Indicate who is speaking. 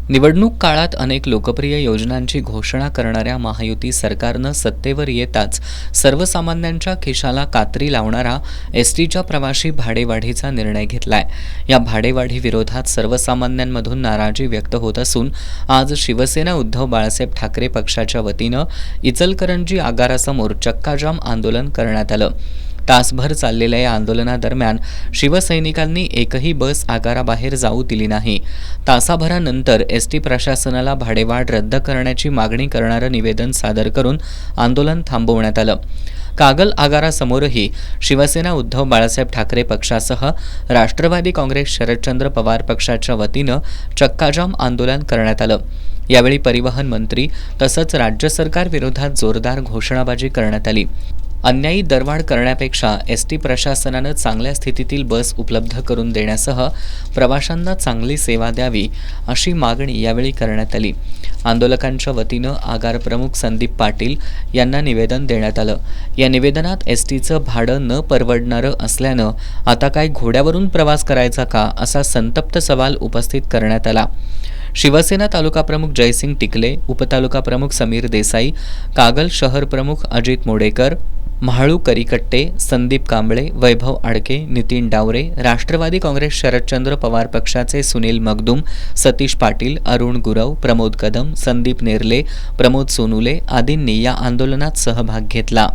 Speaker 1: निवडणूक काळात अनेक लोकप्रिय योजनांची घोषणा करणाऱ्या महायुती सरकारनं सत्तेवर येताच सर्वसामान्यांच्या खिशाला कात्री लावणारा एसटीच्या प्रवाशी भाडेवाढीचा निर्णय घेतलाय. या भाडेवाढी विरोधात सर्वसामान्यांमधून नाराजी व्यक्त होत असून आज शिवसेना उद्धव बाळासाहेब ठाकरे पक्षाच्या वतीनं इचलकरंजी आगारासमोर चक्काजाम आंदोलन करण्यात आलं. तासभर चाललेल्या या आंदोलनादरम्यान शिवसैनिकांनी एकही बस आगाराबाहेर जाऊ दिली नाही. तासाभरानंतर एसटी प्रशासनाला भाडेवाढ रद्द करण्याची मागणी करणारं निवेदन सादर करून आंदोलन थांबवण्यात आलं. कागल आगारासमोरही शिवसेना उद्धव बाळासाहेब ठाकरे पक्षासह राष्ट्रवादी काँग्रेस शरदचंद्र पवार पक्षाच्या वतीनं चक्काजाम आंदोलन करण्यात आलं. यावेळी परिवहन मंत्री तसंच राज्य सरकार विरोधात जोरदार घोषणाबाजी करण्यात आली. अन्यायी दरवाढ करण्यापेक्षा एसटी प्रशासनानं चांगल्या स्थितीतील बस उपलब्ध करून देण्यासह प्रवाशांना चांगली सेवा द्यावी अशी मागणी यावेळी करण्यात आली. आंदोलकांच्या वतीनं आगार प्रमुख संदीप पाटील यांना निवेदन देण्यात आलं. या निवेदनात एसटीचं भाडं न परवडणारं असल्यानं आता काय घोड्यावरून प्रवास करायचा का असा संतप्त सवाल उपस्थित करण्यात आला. शिवसेना तालुका प्रमुख जयसिंग टिकले, उपतालुका प्रमुख समीर देसाई, कागल शहर प्रमुख अजित मोडेकर, म्हाळू करिकट्टे, संदीप कांबळे, वैभव आडके, नितीन डावरे, राष्ट्रवादी काँग्रेस शरदचंद्र पवार पक्षाचे सुनील मगदूम, सतीश पाटील, अरुण गुरव, प्रमोद कदम, संदीप नेरले, प्रमोद सोनुले आदींनी या आंदोलनात सहभाग घेतला.